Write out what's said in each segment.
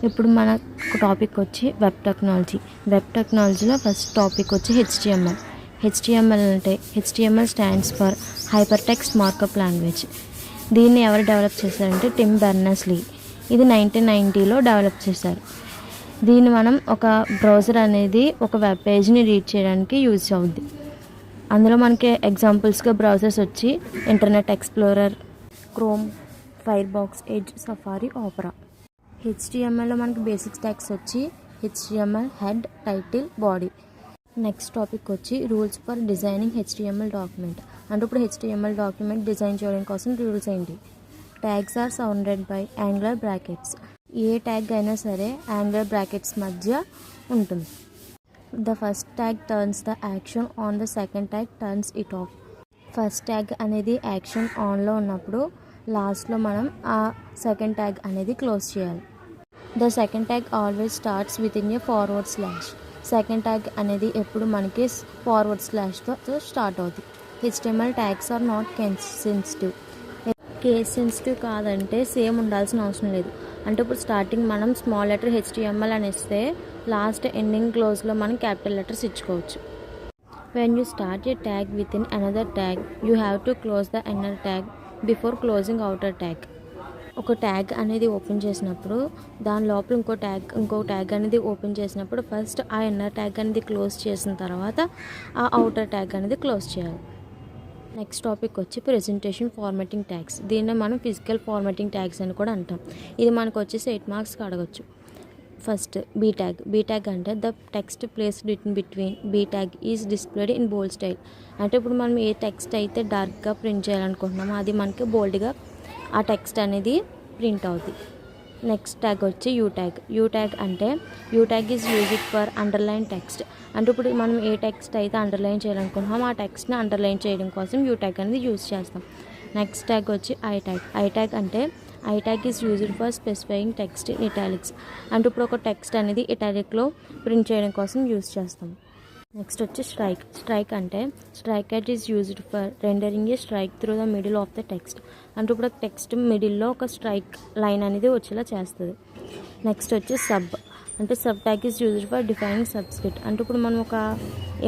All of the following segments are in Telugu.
ఇప్పుడు మన టాపిక్ వచ్చి వెబ్ టెక్నాలజీ. వెబ్ టెక్నాలజీలో ఫస్ట్ టాపిక్ వచ్చి హెచ్టిఎంఎల్. హెచ్టిఎంఎల్ అంటే HTML stands for hyper text markup language. దీన్ని ఎవరు డెవలప్ చేశారంటే టిమ్ బెర్నర్స్-లీ. ఇది 1990లో డెవలప్ చేశారు. దీన్ని మనం ఒక బ్రౌజర్ అనేది ఒక వెబ్ పేజ్ని రీడ్ చేయడానికి యూజ్ అవుద్ది. అందులో మనకి ఎగ్జాంపుల్స్గా బ్రౌజర్స్ వచ్చి Internet Explorer, Chrome, Firefox, Edge, Safari, Opera. హెచ్టిఎంఎల్లో మనకి బేసిక్ ట్యాగ్స్ వచ్చి HTML, head, title, body. Next topic వచ్చి rules for designing HTML document. అంటే ఇప్పుడు హెచ్టిఎంఎల్ డాక్యుమెంట్ డిజైన్ చేయడం కోసం రూల్స్ ఏంటి? Tags are surrounded by angular brackets. ఏ ట్యాగ్ అయినా సరే యాంగులర్ బ్రాకెట్స్ మధ్య ఉంటుంది. The first tag turns the action on, the second tag turns it off. First tag అనేది యాక్షన్ ఆన్లో ఉన్నప్పుడు లాస్ట్లో మనం ఆ సెకండ్ ట్యాగ్ అనేది క్లోజ్ చేయాలి. The second tag always starts with in a forward slash. Second tag అనేది ఎప్పుడు మనకి ఫార్వర్డ్ స్లాష్తో స్టార్ట్ అవుతుంది. HTML tags are not case sensitive. Case sensitive కాదంటే సేమ్ ఉండాల్సిన అవసరం లేదు. అంటే ఇప్పుడు స్టార్టింగ్ మనం స్మాల్ లెటర్ హెచ్టిఎంఎల్ అని ఇస్తే లాస్ట్ ఎండింగ్ క్లోజ్లో మనం క్యాపిటల్ లెటర్స్ ఇచ్చుకోవచ్చు. When you start A tag with in another tag you have to close the inner tag before closing outer tag. ఒక ట్యాగ్ అనేది ఓపెన్ చేసినప్పుడు దాని లోపల ఇంకో ట్యాగ్ అనేది ఓపెన్ చేసినప్పుడు ఫస్ట్ ఆ ఇన్నర్ ట్యాగ్ అనేది క్లోజ్ చేసిన తర్వాత ఆ అవుటర్ ట్యాగ్ అనేది క్లోజ్ చేయాలి. నెక్స్ట్ టాపిక్ వచ్చి ప్రెజెంటేషన్ ఫార్మాటింగ్ ట్యాగ్స్. దీన్ని మనం ఫిజికల్ ఫార్మాటింగ్ ట్యాగ్స్ అని కూడా అంటాం. ఇది మనకు వచ్చేసి 8 మార్క్స్కి అడగచ్చు. First B tag. B tag అంటే the text placed in between B tag is displayed in bold style. అంటే ఇప్పుడు మనం ఏ టెక్స్ట్ అయితే డార్క్గా ప్రింట్ చేయాలనుకుంటున్నామో అది మనకి బోల్డ్గా ఆ టెక్స్ట్ అనేది ప్రింట్ అవుతుంది. నెక్స్ట్ ట్యాగ్ వచ్చి యూ ట్యాగ్. యూ ట్యాగ్ అంటే you tag is used for underline text. అంటే ఇప్పుడు మనం ఏ టెక్స్ట్ అయితే అండర్లైన్ చేయాలనుకుంటున్నామో ఆ టెక్స్ట్ని అండర్లైన్ చేయడం కోసం యూ ట్యాగ్ అనేది యూజ్ చేస్తాం. నెక్స్ట్ ట్యాగ్ వచ్చి ఐ ట్యాగ్. ఐ ట్యాగ్ అంటే I tag is used for specifying text in italics. అంటే ఇప్పుడు ఒక టెక్స్ట్ అనేది ఇటాలిక్లో ప్రింట్ చేయడం కోసం యూజ్ చేస్తాం. నెక్స్ట్ వచ్చి స్ట్రైక్. స్ట్రైక్ అంటే strike at is used for rendering A strike through the middle of the text. అంటే ఇప్పుడు టెక్స్ట్ మిడిల్లో ఒక స్ట్రైక్ లైన్ అనేది వచ్చేలా చేస్తుంది. నెక్స్ట్ వచ్చి సబ్. అంటే sub tag is used for defining subscript. అంటే ఇప్పుడు మనం ఒక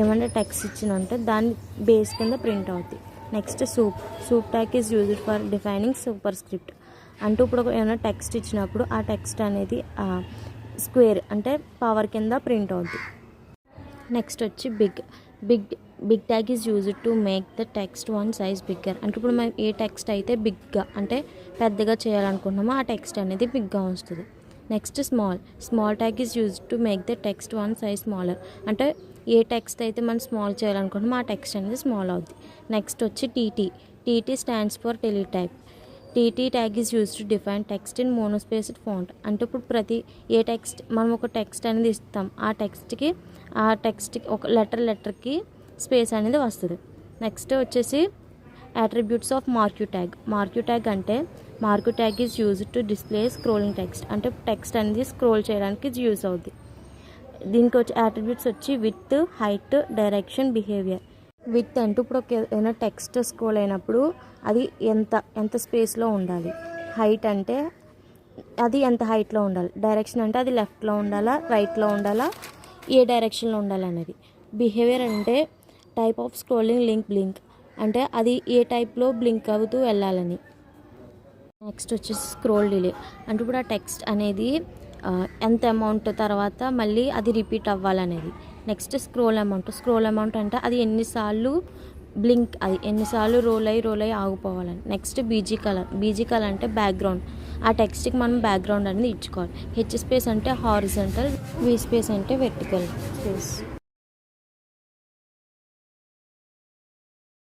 ఏమైనా టెక్స్ట్ ఇచ్చినంటే దాని బేస్ కింద ప్రింట్ అవుతుంది. Next soup. Soup tag is used for defining super script. అంటే ఇప్పుడు ఏమైనా టెక్స్ట్ ఇచ్చినప్పుడు ఆ టెక్స్ట్ అనేది స్క్వేర్ అంటే పవర్ కింద ప్రింట్ అవుతుంది. నెక్స్ట్ వచ్చి big tag is used to make the text one size bigger. అంటే ఇప్పుడు మనం ఏ టెక్స్ట్ అయితే బిగ్గా అంటే పెద్దగా చేయాలనుకుంటున్నామో ఆ టెక్స్ట్ అనేది బిగ్గా వస్తుంది. Next small tag is used to make the text one size smaller. అంటే ఏ టెక్స్ట్ అయితే మనం స్మాల్ చేయాలనుకుంటున్నామో ఆ టెక్స్ట్ అనేది స్మాల్ అవుతుంది. నెక్స్ట్ వచ్చి TT stands for teletype. TT tag is used to define text in monospaced font. అంటే ఇప్పుడు ప్రతి ఏ టెక్స్ట్ మనం ఒక టెక్స్ట్ అనేది ఇస్తాం ఆ టెక్స్ట్కి ఒక లెటర్కి స్పేస్ అనేది వస్తుంది. నెక్స్ట్ వచ్చేసి attributes of marquee tag. Marquee tag అంటే marquee tag is used to display scrolling text. అంటే టెక్స్ట్ అనేది స్క్రోల్ చేయడానికి యూజ్ అవుతుంది. దీనికి వచ్చి అట్రిబ్యూట్స్ వచ్చి width, height, direction, behaviour. Width అంటే ఇప్పుడు ఏదైనా టెక్స్ట్ స్క్రోల్ అయినప్పుడు అది ఎంత స్పేస్లో ఉండాలి. హైట్ అంటే అది ఎంత హైట్లో ఉండాలి. డైరెక్షన్ అంటే అది లెఫ్ట్లో ఉండాలా, రైట్లో ఉండాలా, ఏ డైరెక్షన్లో ఉండాలనేది. బిహేవియర్ అంటే టైప్ ఆఫ్ స్క్రోలింగ్ బ్లింక్. అంటే అది ఏ టైప్లో బ్లింక్ అవుతూ వెళ్ళాలని. నెక్స్ట్ వచ్చేసి స్క్రోల్ డిలే. అంటే ఇప్పుడు ఆ టెక్స్ట్ అనేది ఎంత అమౌంట్ తర్వాత మళ్ళీ అది రిపీట్ అవ్వాలనేది. నెక్స్ట్ స్క్రోల్ అమౌంట్ అంటే అది ఎన్నిసార్లు రోల్ అయ్యి ఆగిపోవాలని. నెక్స్ట్ బీజీ కలర్ అంటే బ్యాక్గ్రౌండ్. ఆ టెక్స్ట్కి మనం బ్యాక్గ్రౌండ్ అనేది ఇచ్చుకోవాలి. హెచ్ స్పేస్ అంటే హారిజంటల్, వి స్పేస్ అంటే వెర్టికల్ స్పేస్.